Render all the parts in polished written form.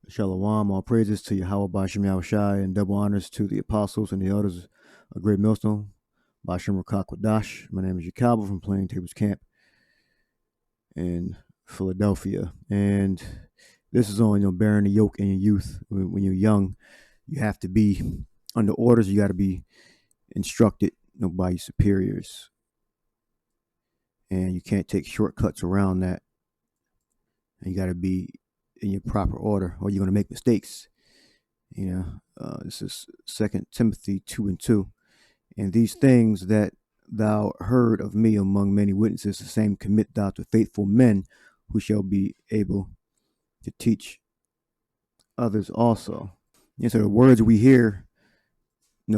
Shalom, all praises to Yahweh Bashem Yahushai, and double honors to the apostles and the elders of Great Millstone. Bashem Rakakwadash. My name is Yakalba from Plain Tables Camp in Philadelphia. And this is on, bearing the yoke in your youth. When you're young, you have to be under orders. You got to be instructed by your superiors. And you can't take shortcuts around that. And you got to be in your proper order, or you're going to make mistakes. This is 2 Timothy 2:2. And these things that thou heard of me among many witnesses, the same commit thou to faithful men, who shall be able to teach others also. And so the words we hear,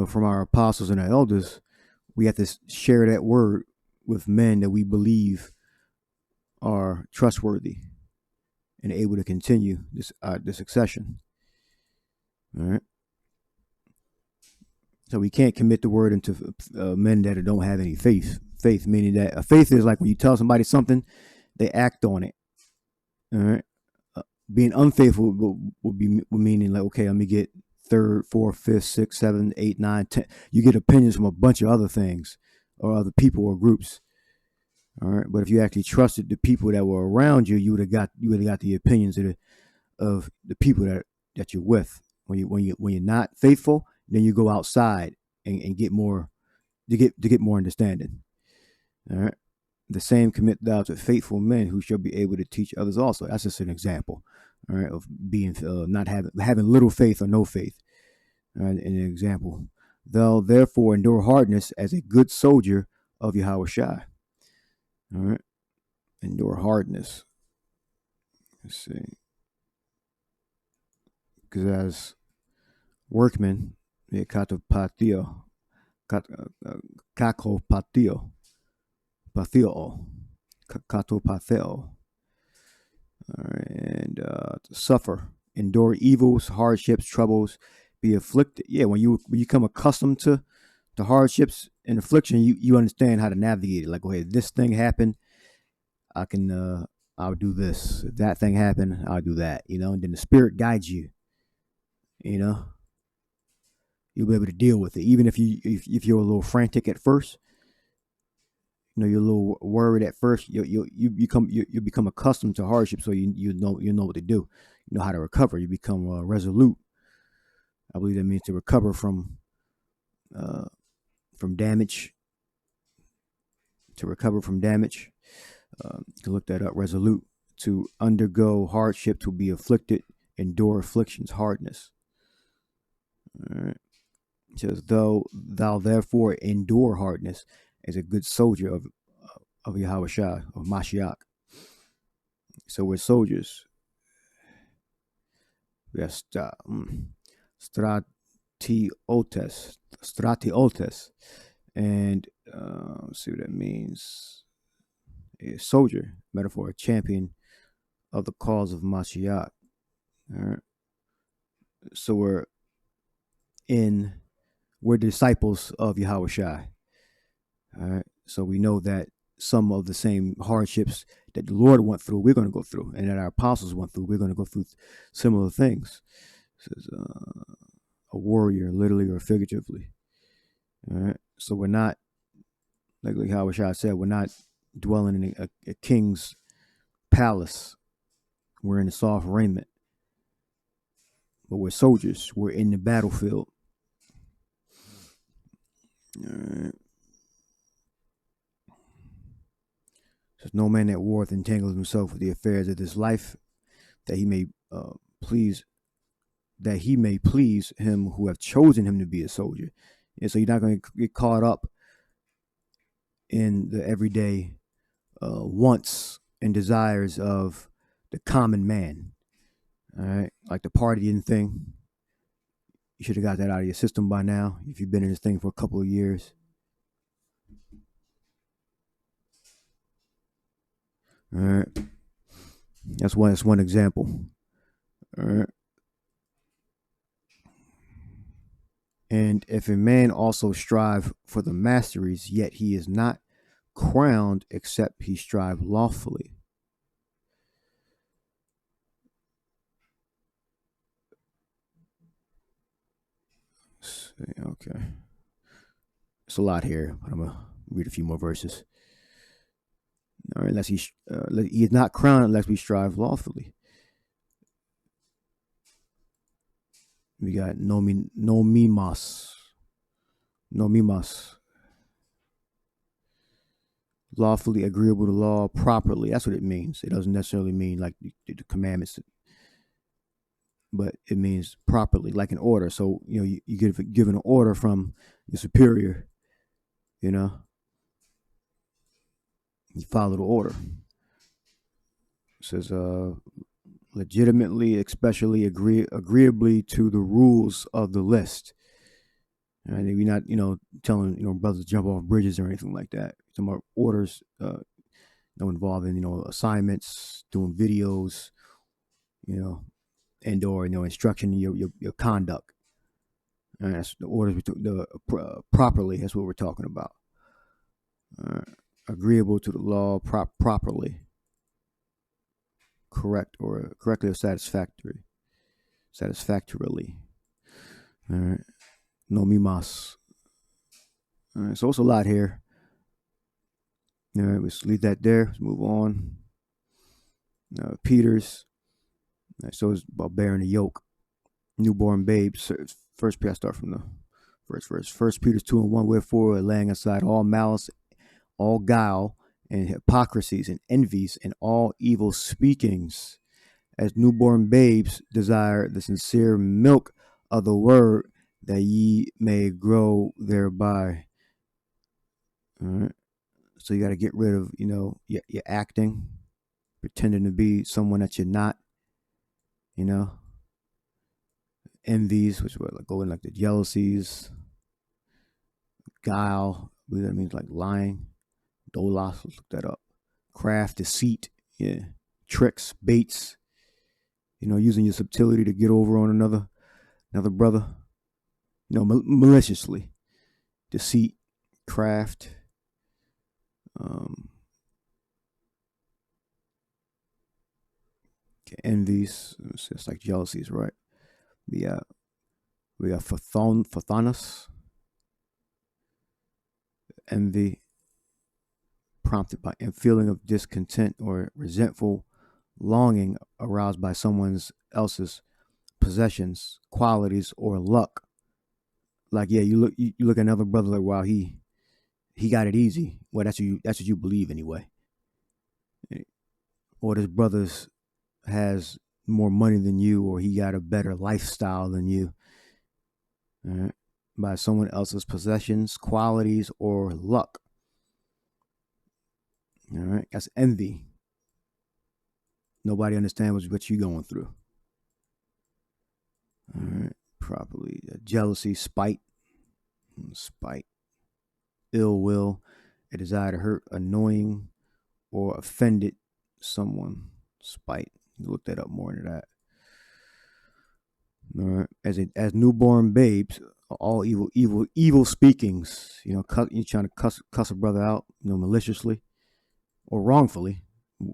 from our apostles and our elders, we have to share that word with men that we believe are trustworthy and able to continue the succession. All right. So we can't commit the word into men that don't have any faith. Faith meaning that a faith is like when you tell somebody something, they act on it. All right. Being unfaithful would meaning like, okay, let me get 3rd, 4th, 5th, 6th, 7th, 8th, 9th, 10th. You get opinions from a bunch of other things or other people or groups. All right, but if you actually trusted the people that were around you, you would have got the opinions of the people that you're with. When you're not faithful, then you go outside and get more to get more understanding. All right, the same commit thou to faithful men, who shall be able to teach others also. That's just an example, all right, of being not having little faith or no faith. All right, an example. Thou therefore endure hardness as a good soldier of Yahushua. All right, endure hardness. Let's see, because as workmen, patio, all right, and to suffer, endure evils, hardships, troubles, be afflicted. Yeah, when you become accustomed to hardships and affliction, you understand how to navigate it. Like, okay, this thing happened, I'll do this. If that thing happened, I'll do that. And then the Spirit guides you. You'll be able to deal with it, even if you're a little frantic at first. You're a little worried at first. You become accustomed to hardship, so you know what to do. You know how to recover. You become resolute. I believe that means to recover from damage. To recover from damage. To look that up. Resolute. To undergo hardship. To be afflicted. Endure afflictions. Hardness. All right. It says, thou therefore endure hardness as a good soldier of Yahushua, of Mashiach. So we're soldiers. We are stratiotes. And let's see what that means. A soldier, metaphor, a champion of the cause of Mashiach. All right. So we're disciples of Yahushua. All right. So we know that some of the same hardships that the Lord went through, we're going to go through, and that our apostles went through, we're going to go through similar things. This is a warrior, literally or figuratively. All right. So we're not, like Yahushua said, we're not dwelling in a king's palace. We're in a soft raiment. But we're soldiers. We're in the battlefield. All right. Says, no man that warreth entangles himself with the affairs of this life, that he may please him who have chosen him to be a soldier. And so you're not going to get caught up in the everyday wants and desires of the common man. All right, like the partying thing. You should have got that out of your system by now if you've been in this thing for a couple of years. All right. That's one example. All right. And if a man also strive for the masteries, yet he is not crowned except he strive lawfully. Okay. It's a lot here, but I'm going to read a few more verses. All right, he is not crowned unless we strive lawfully. We got nomimas. Lawfully, agreeable to law, properly. That's what it means. It doesn't necessarily mean like the commandments, but it means properly, like an order. So, you get given an order from your superior, you follow the order. It says, legitimately, especially agreeably to the rules of the list. And we're not, telling, brothers to jump off bridges or anything like that. Some more orders, involving, assignments, doing videos, and or, instruction in your conduct. And that's the orders properly. That's what we're talking about. Agreeable to the law, properly. Correctly or satisfactorily. All right. Nomimas. All right, so it's a lot here. All right, let's leave that there. Let's move on. Peters. So it's about bearing the yoke. Newborn babes. First Peter, I start from the first verse. 1 Peter 2:1. Wherefore, laying aside all malice, all guile, and hypocrisies, and envies, and all evil speakings, as newborn babes desire the sincere milk of the word, that ye may grow thereby. All right. So you got to get rid of, your acting, pretending to be someone that you're not, envies, which would go in like the jealousies, guile, I believe that means like lying, dolos, let's look that up, craft, deceit, tricks, baits, using your subtlety to get over on another brother, maliciously, deceit, craft, envies, it's like jealousies, right? We got Fathanus, envy, prompted by a feeling of discontent or resentful longing aroused by someone else's possessions, qualities, or luck. Like, you look at another brother like, wow, he got it easy. Well, that's what you believe anyway. Or this brother has more money than you, or he got a better lifestyle than you. All right. By someone else's possessions, qualities, or luck. All right, that's envy. Nobody understands what you're going through. All right, properly. Jealousy, spite, ill will, a desire to hurt, annoying, or offended someone. Spite. You look that up more into that. All right, as newborn babes, all evil speakings. You're trying to cuss a brother out, maliciously or wrongfully.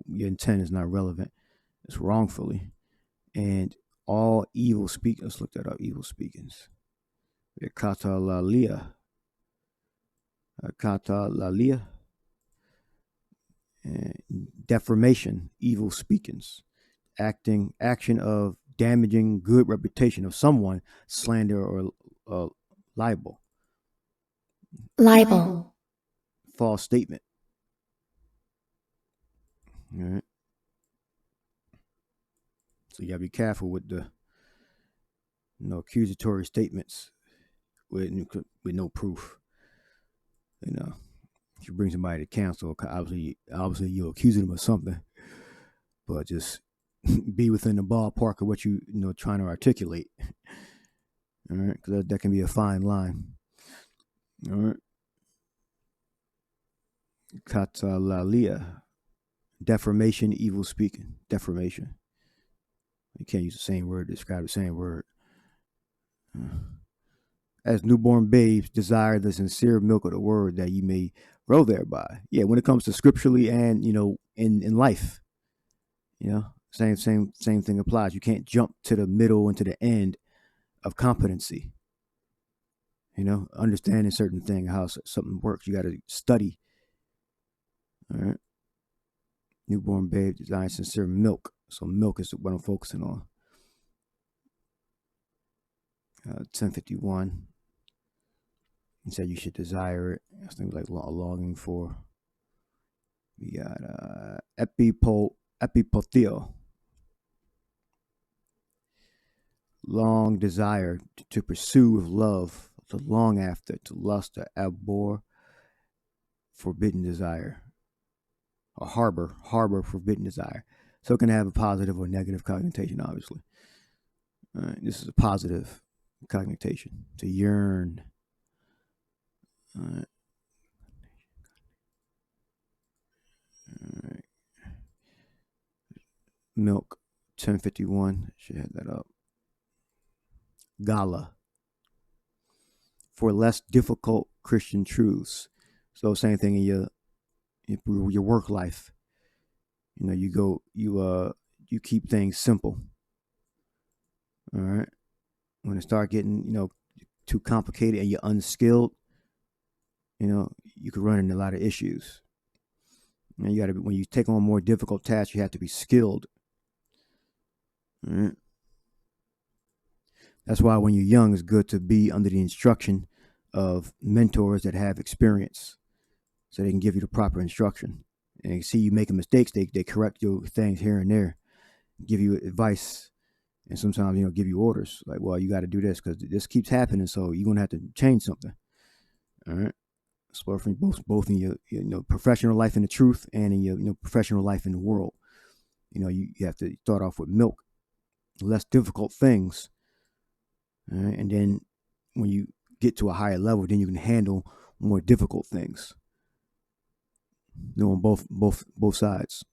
Your intent is not relevant. It's wrongfully. And all evil speakings. Let's look that up. Evil speakings. Katalalia. And defamation. Evil speakings. Action of damaging good reputation of someone, slander or libel. False statement. All right. So you gotta be careful with the accusatory statements with no proof. If you bring somebody to counsel, obviously you're accusing them of something, but just be within the ballpark of what you trying to articulate. All right, because that can be a fine line. All right. Katalalia. Defamation, evil speaking. Defamation. You can't use the same word to describe the same word. As newborn babes, desire the sincere milk of the word, that you may grow thereby. Yeah, when it comes to scripturally and in life, same thing applies. You can't jump to the middle and to the end of competency. understanding certain thing, how something works. You got to study. All right. Newborn babe desire sincere milk. So milk is what I'm focusing on. 1051. He said you should desire it. I think like a longing for. We got epipotheo. Long desire to pursue with love, to long after, to lust, to abhor, forbidden desire. A harbor forbidden desire. So it can have a positive or negative connotation, obviously. This is a positive connotation, to yearn. All right. Milk, 1051. Should have that up. Gala. For less difficult Christian truths. So same thing in your work life. You keep things simple. All right. When it start getting, too complicated and you're unskilled, you could run into a lot of issues. And you got to when you take on more difficult tasks, you have to be skilled. All right. That's why when you're young, it's good to be under the instruction of mentors that have experience, so they can give you the proper instruction. And they see you making mistakes, they correct your things here and there, give you advice, and sometimes give you orders like, well, you got to do this because this keeps happening, so you're gonna have to change something. All right. So for both in your professional life in the truth and in your professional life in the world, you have to start off with milk, less difficult things, all right? And then when you get to a higher level, then you can handle more difficult things. On both sides.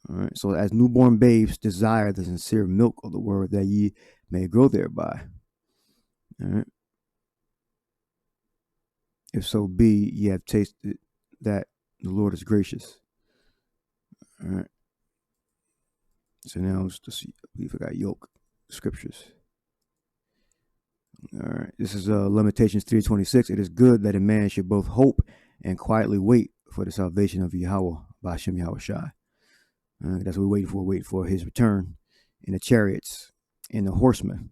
All right. So as newborn babes desire the sincere milk of the word, that ye may grow thereby. All right. If so be ye have tasted that the Lord is gracious. All right. So now let's see. I believe I got Yoke scriptures. All right. This is Lamentations 3:26. It is good that a man should both hope and quietly wait for the salvation of Yahweh by Hashem Yahweh Shai. That's what we're waiting for his return. In the chariots, in the horsemen.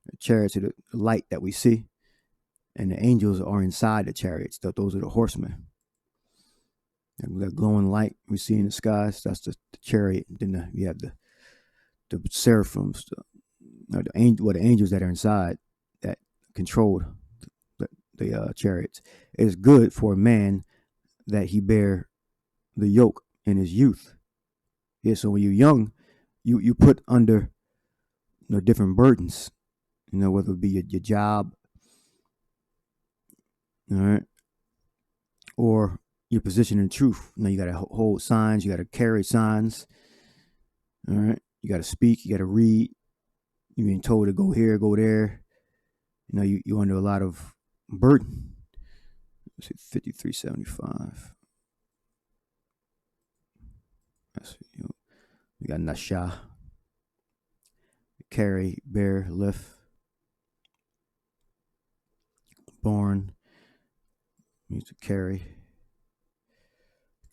The chariots are the light that we see, and the angels are inside the chariots. Those are the horsemen. That glowing light we see in the skies, that's the chariot. Then we have the seraphims, the angels that are inside that control the chariots. It is good for a man that he bear the yoke in his youth. Yeah, so when you're young, you put under different burdens, whether it be your job, all right, or your position in truth. You got to hold signs, you got to carry signs, all right, you got to speak, you got to read, you're being told to go here, go there, you're under a lot of burden. Let's see, 5375. We got Nasha, carry, bear, lift, born, means to carry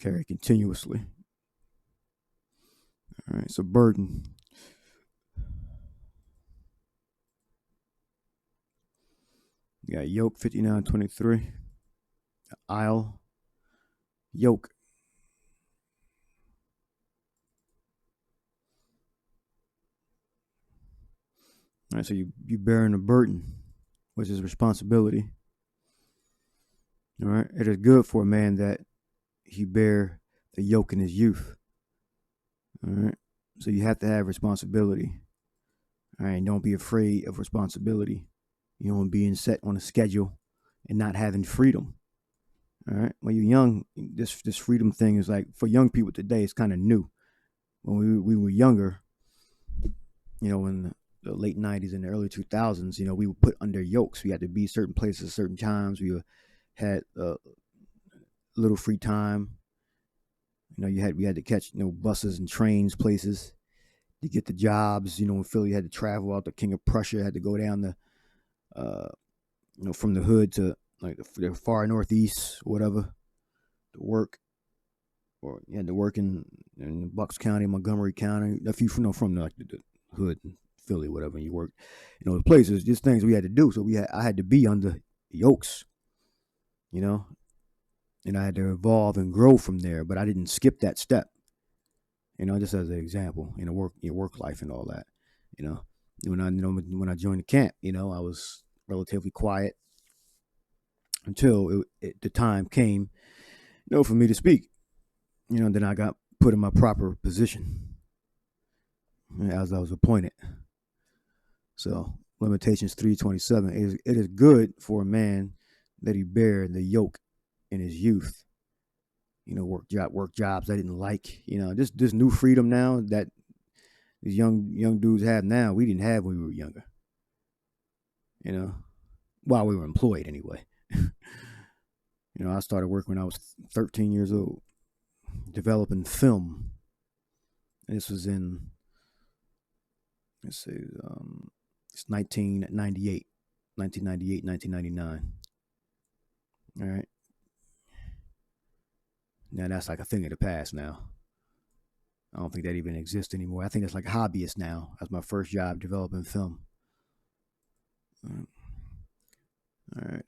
continuously. All right, so burden. You got yoke 5923, aisle, yoke. All right, so you bearing a burden, which is responsibility. All right, it is good for a man that he bear the yoke in his youth. All right, so you have to have responsibility. All right, don't be afraid of responsibility. Being set on a schedule and not having freedom. All right, when you're young, this freedom thing is like, for young people today, it's kind of new. When we were younger, in the late 90s and the early 2000s, we were put under yokes. We had to be certain places at certain times. We had little free time. We had to catch buses and trains places to get the jobs. In Philly, you had to travel out to King of Prussia, had to go down to from the hood to like the far northeast, whatever, to work, or you had to work in Bucks County, Montgomery County. If you from like the hood, Philly, whatever, and you work, the places, just things we had to do. So I had to be under yokes, and I had to evolve and grow from there. But I didn't skip that step, just as an example, your work life and all that, when I joined the camp, I was relatively quiet until the time came, for me to speak. Then I got put in my proper position as I was appointed. So Lamentations 3:27, it is good for a man that he bear the yoke in his youth. Work jobs I didn't like. This new freedom now that these young dudes have now, we didn't have when we were younger. While we were employed anyway. I started working when I was 13 years old, developing film. This was in, let's see, it's 1998, 1999. All right. Now that's like a thing of the past now. I don't think that even exists anymore. I think it's like hobbyist now. That's my first job, developing film. All right.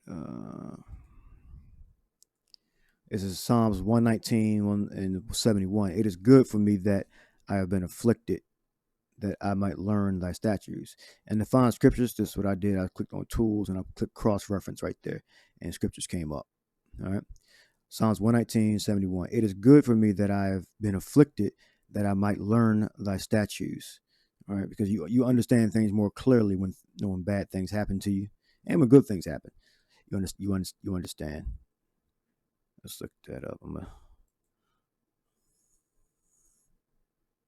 This is Psalms 119 and 71. It is good for me that I have been afflicted, that I might learn thy statutes. And to find scriptures, this is what I did. I clicked on tools and I clicked cross-reference right there, and scriptures came up. All right. Psalms 119, 71. It is good for me that I have been afflicted, that I might learn thy statutes. All right, because you understand things more clearly when bad things happen to you, and when good things happen. You understand. Let's look that up. I'm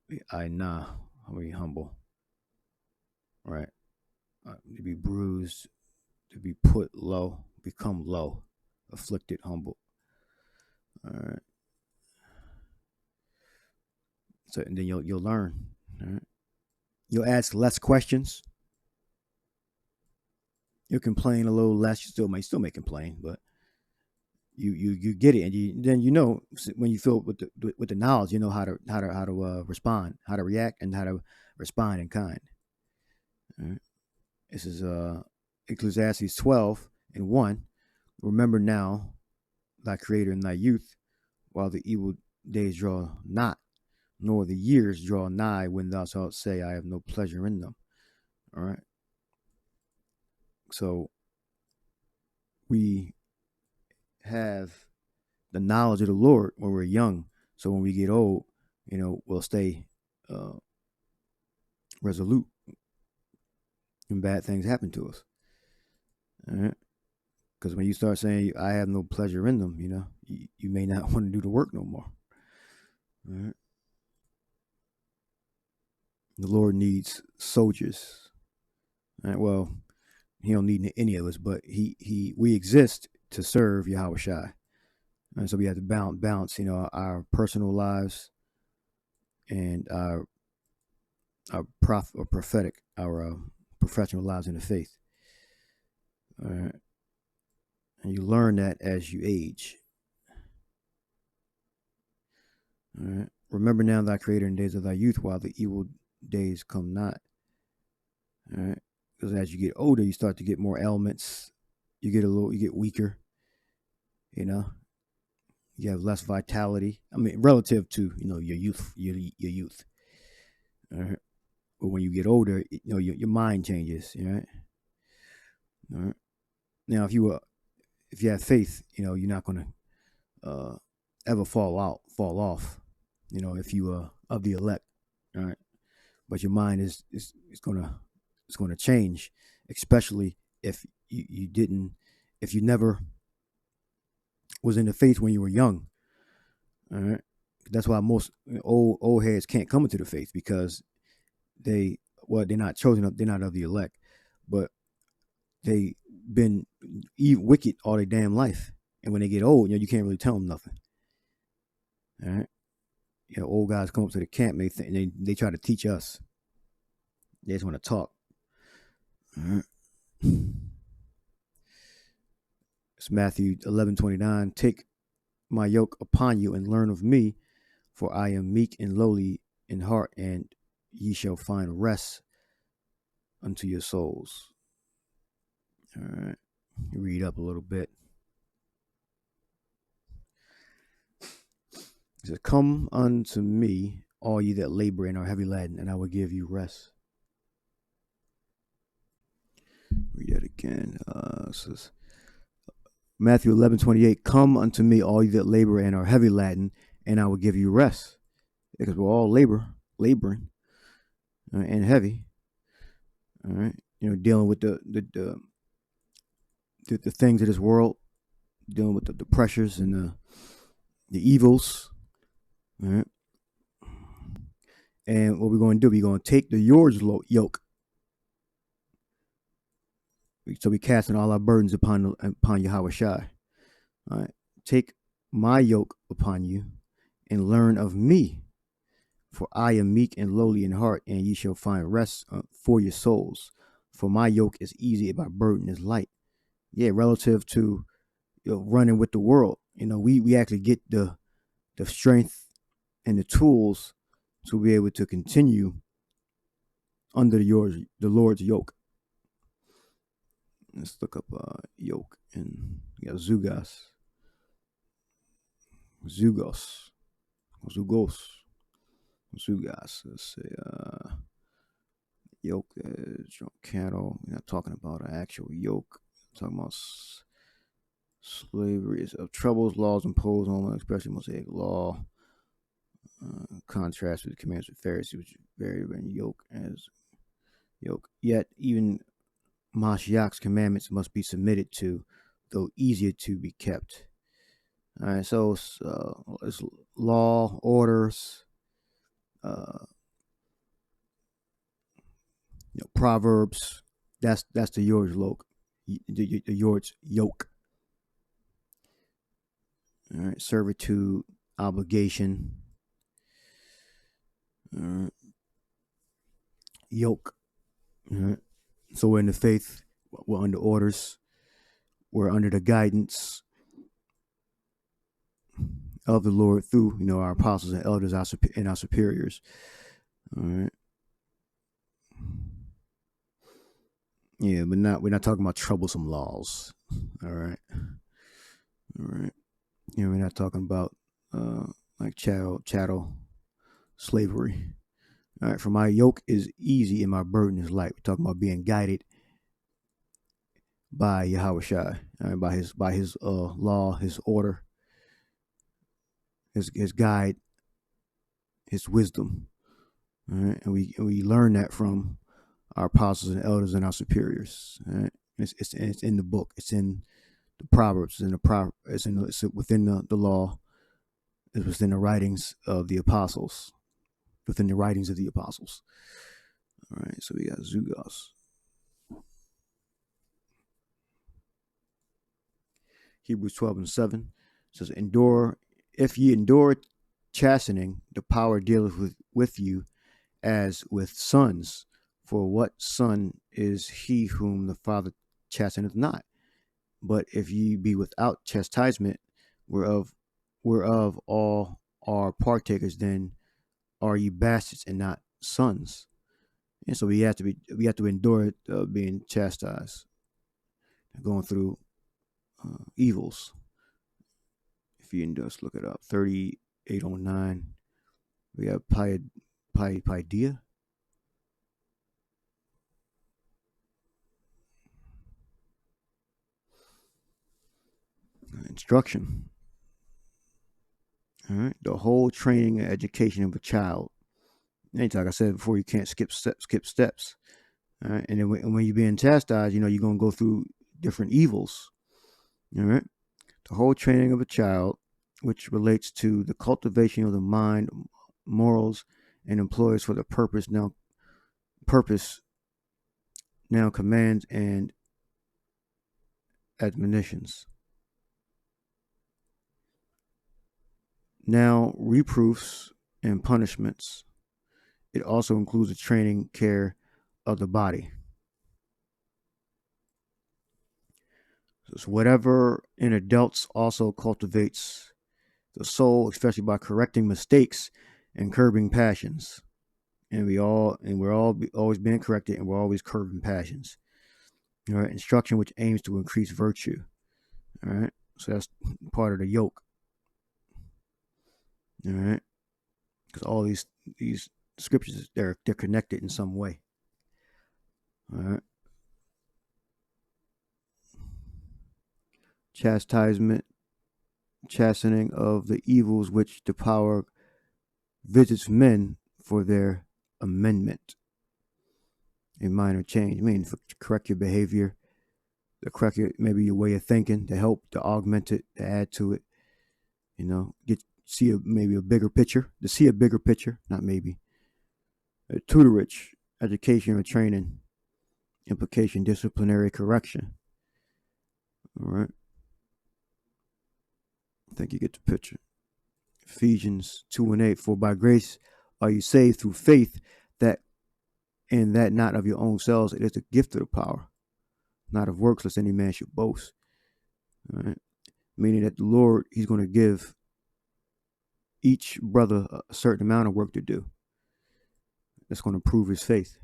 be humble. All right. To be bruised, to be put low, become low, afflicted, humble. All right. So and then you'll learn. All right. You'll ask less questions. You'll complain a little less. You still may complain, but you get it, and then when you feel with the knowledge, how to respond, how to react, and how to respond in kind. All right. This is Ecclesiastes 12:1. Remember now thy Creator in thy youth, while the evil days draw not, nor the years draw nigh, when thou shalt say, I have no pleasure in them. All right. So we have the knowledge of the Lord when we're young. So when we get old, we'll stay resolute when bad things happen to us. All right. Because when you start saying, I have no pleasure in them, you may not want to do the work no more. All right. The Lord needs soldiers. All right. Well, he don't need any of us, but we exist to serve Yahweh Shai. And so we have to balance, our personal lives and our prophetic, our professional lives in the faith. All right. And you learn that as you age. All right. Remember now thy Creator in days of thy youth, while the evil days come not. All right. Because as you get older, you start to get more ailments. You get weaker. You have less vitality. I mean, relative to your youth. All right. But when you get older, your mind changes. All right. All right. Now, if you have faith, you're not going to ever fall off. If you are of the elect. All right. But your mind is going to change, especially if you never was in the faith when you were young. All right. That's why most old heads can't come into the faith, because they're not chosen up, they're not of the elect, but they been wicked all their damn life. And when they get old, you can't really tell them nothing. All right. Old guys come up to the camp, and they try to teach us. They just want to talk. All right. It's Matthew 11:29. Take my yoke upon you and learn of me, for I am meek and lowly in heart, and ye shall find rest unto your souls. All right. Read up a little bit. It says, come unto me, all ye that labor and are heavy laden, and I will give you rest. Read that again. It says, Matthew 11:28. Come unto me, all ye that labor and are heavy laden, and I will give you rest. Because we're all laboring, and heavy. All right. Dealing with the things of this world, dealing with the pressures and the evils. All right. And what we're going to do, we're going to take the yoke. So we casting all our burdens upon Yahushua. All right. Take my yoke upon you and learn of me, for I am meek and lowly in heart, and ye shall find rest for your souls. For my yoke is easy and my burden is light. Yeah, relative to running with the world, we actually get the strength and the tools to be able to continue under the Lord's yoke. Let's look up yoke, and we got zugos. Let's say yoke is cattle. We're not talking about an actual yoke. We're talking about slavery of troubles, laws imposed on, especially Mosaic law. Contrast with the commands of Pharisees, which vary in yoke as yoke. Yet even Mashiach's commandments must be submitted to, though easier to be kept. All right, so it's law, orders, proverbs. That's the Lord's yoke. The Lord's yoke. All right, servitude, obligation. All right. Yoke. All right. So we're in the faith. We're under orders. We're under the guidance of the Lord through, our apostles and elders, and our superiors. All right. Yeah, but we're not talking about troublesome laws. All right. We're not talking about like chattel slavery. All right. For my yoke is easy and my burden is light. We're talking about being guided by Yahushua, by his law, his order, his guide, his wisdom. All right. And we learn that from our apostles and elders and our superiors. All right. It's in the book. It's in the Proverbs. It's within the law. It's within the writings of the apostles. All right. So we got zugos. Hebrews 12:7 says, "Endure, if ye endure chastening, the power dealeth with you as with sons. For what son is he whom the Father chasteneth not? But if ye be without chastisement, whereof all are partakers, then are ye bastards and not sons." And so we have to endure being chastised, going through evils. If you endure, let's look it up. 3809. We have Paideia. Instruction. All right. The whole training and education of a child. And like I said before, you can't skip steps. All right. And then when you're being chastised, you're going to go through different evils. All right. The whole training of a child, which relates to the cultivation of the mind, morals, and employs for the purpose now commands and admonitions. Now reproofs and punishments. It also includes the training care of the body. So whatever in adults also cultivates the soul, especially by correcting mistakes and curbing passions. And we're all always being corrected, and we're always curbing passions. All right, instruction which aims to increase virtue. All right, so that's part of the yoke. All right, because all these scriptures they're connected in some way. All right, chastisement, chastening of the evils which the power visits men for their amendment. A minor change, meaning to correct your behavior, to correct maybe your way of thinking, to help, to augment it, to add to it. You know, see maybe a bigger picture, to see a bigger picture, not maybe. Tutorage, education or training, implication, disciplinary correction. All right. I think you get the picture. Ephesians 2:8, for by grace are you saved through faith, that and that not of your own selves, it is the gift of the power, not of works, lest any man should boast. All right. Meaning that the Lord, he's going to give each brother a certain amount of work to do. That's going to prove his faith.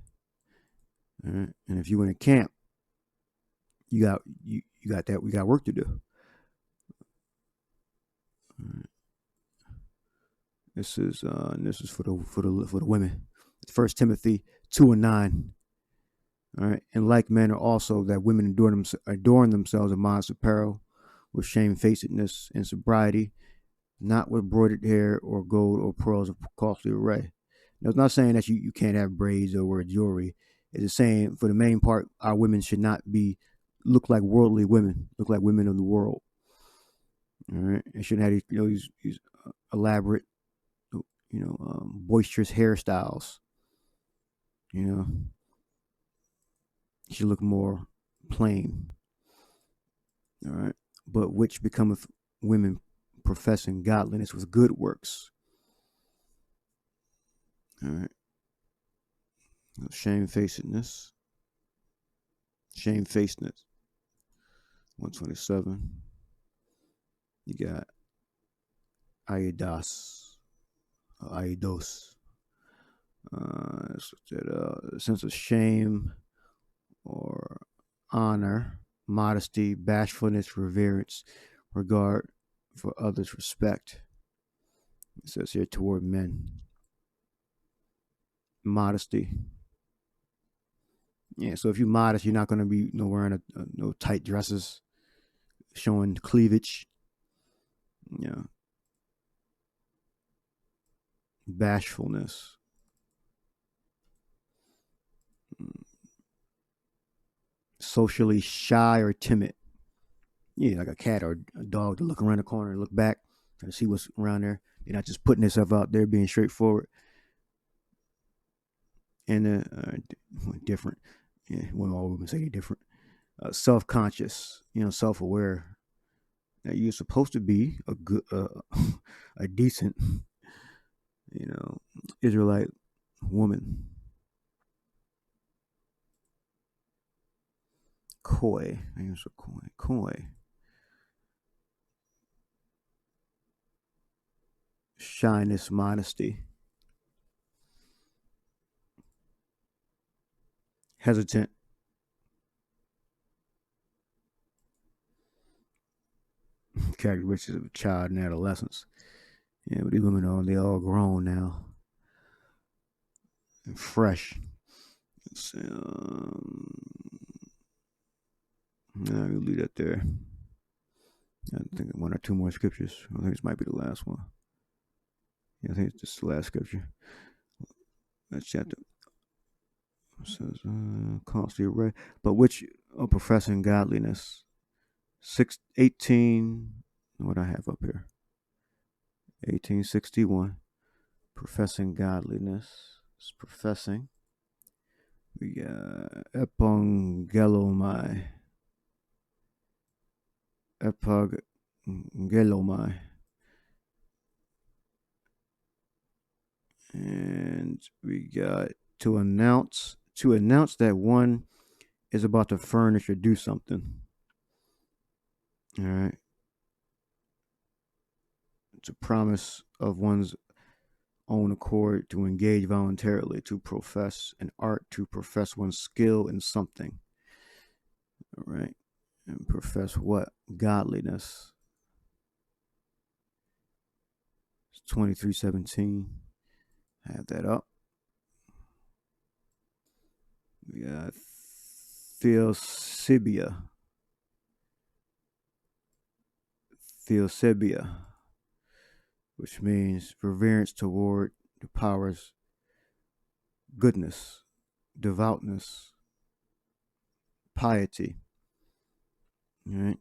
All right. And if you're in a camp, you got that. We got work to do. All right. This is for the women. 1 Timothy 2:9. All right. In like manner also that women adorn themselves in modest apparel, with shamefacedness and sobriety, not with broidered hair or gold or pearls of costly array. Now, it's not saying that you can't have braids or wear jewelry. It's saying, for the main part, our women should not look like worldly women, look like women of the world. All right, it shouldn't have these elaborate, boisterous hairstyles. You know, it should look more plain. All right, but which becometh women professing godliness with good works. All right. Shamefacedness. 127. You got Aidos. A sense of shame or honor, modesty, bashfulness, reverence, regard for others, respect. It says here toward men. Modesty. Yeah, so if you're modest, you're not going to be wearing no tight dresses, showing cleavage. Yeah. Bashfulness. Socially shy or timid. Yeah, like a cat or a dog to look around the corner and look back and see what's around there. You're not just putting yourself out there, being straightforward. And different. Yeah, well, all women say they're different. Self-conscious, self-aware. Now, you're supposed to be a good, a decent, Israelite woman. Coy. Shyness, modesty. Hesitant. Characteristics of a child in adolescence. Yeah, but these women they all grown now. And fresh. We'll leave that there. I think one or two more scriptures. I think this might be the last one. Yeah, I think it's just the last scripture. That's chapter. It says, constantly array, but which are professing godliness. 18. What I have up here. 1861. Professing godliness. It's professing. We got epangelomai. And we got to announce that one is about to furnish or do something. All right. It's a promise of one's own accord to engage voluntarily, to profess an art, to profess one's skill in something. All right. And profess what? Godliness. It's 23:17. Have that up. We got Theosebia. Theosebia, which means reverence toward the power's goodness, devoutness, piety. All right.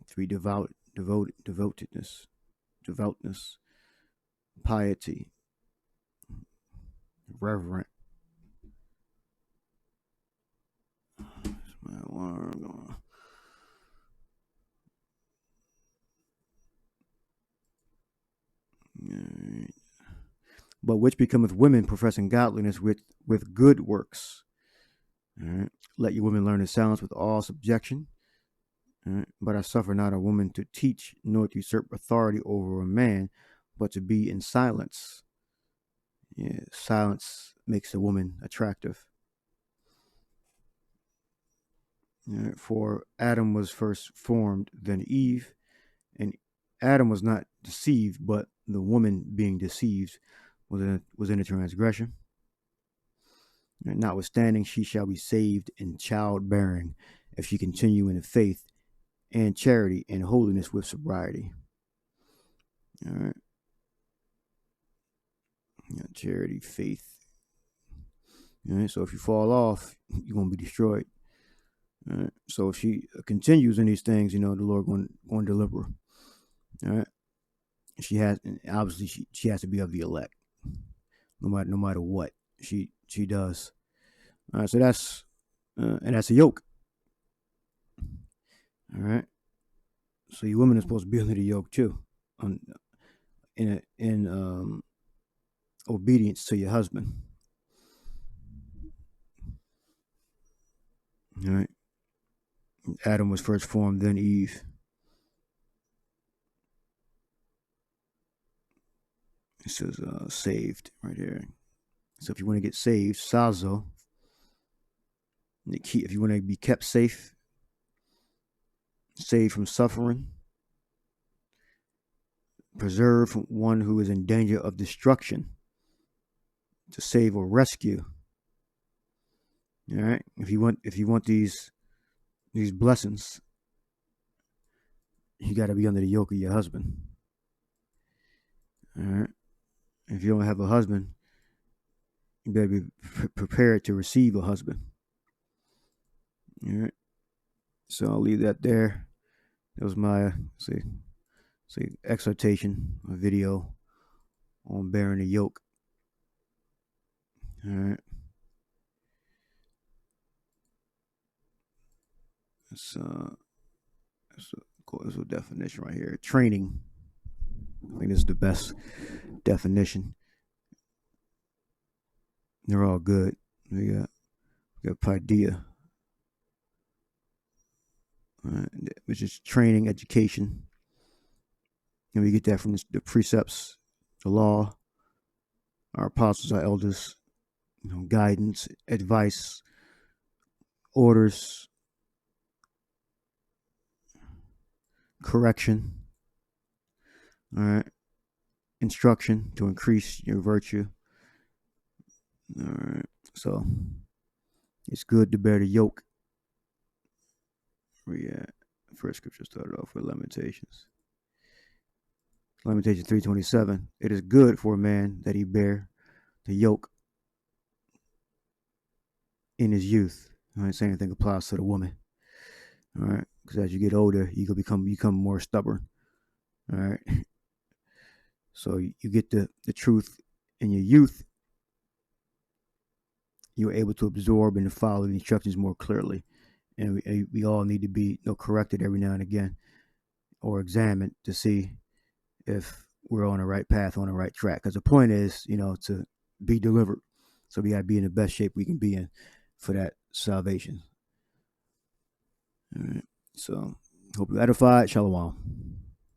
To be devotedness, devoutness, piety, reverent. My alarm going. Right. But which becometh women professing godliness with good works. All right. Let your women learn in silence with all subjection. All right. But I suffer not a woman to teach, nor to usurp authority over a man, but to be in silence. Yeah, silence makes a woman attractive. All right. For Adam was first formed, then Eve, and Adam was not deceived, but the woman being deceived was in a transgression. And notwithstanding, she shall be saved in childbearing if she continue in the faith and charity and holiness with sobriety. All right. Yeah, charity, faith. All right. So if you fall off, you're going to be destroyed. All right. So if she continues in these things, the Lord going to deliver her. All right. She has, obviously, she has to be of the elect, no matter what she does. All right. So that's and that's a yoke. All right. So you women are supposed to be under the yoke too, in obedience to your husband. All right. Adam was first formed, then Eve. It says saved right here. So if you want to get saved, sazo. If you want to be kept safe, saved from suffering, preserve from one who is in danger of destruction, to save or rescue. All right. If you want these blessings, you got to be under the yoke of your husband. All right. If you don't have a husband, you better be prepared to receive a husband. All right. So I'll leave that there. That was my exhortation, a video on bearing the yoke. All right. It's a definition right here. Training. I think this is the best definition. They're all good. We got Padilla, which is training, education, and we get that from the precepts, the law, our apostles, our elders, guidance, advice, orders, correction. All right, instruction to increase your virtue. All right, so it's good to bear the yoke. First scripture started off with Lamentations. Lamentations 3:27. It is good for a man that he bear the yoke in his youth. All right, same thing applies to the woman. All right, because as you get older, you can become more stubborn. All right, so you get the truth in your youth. You're able to absorb and follow the instructions more clearly, and we all need to be corrected every now and again, or examined to see if we're on the right path, on the right track. Because the point is, to be delivered. So we got to be in the best shape we can be in for that salvation. All right. So Hope you edified. Shalom.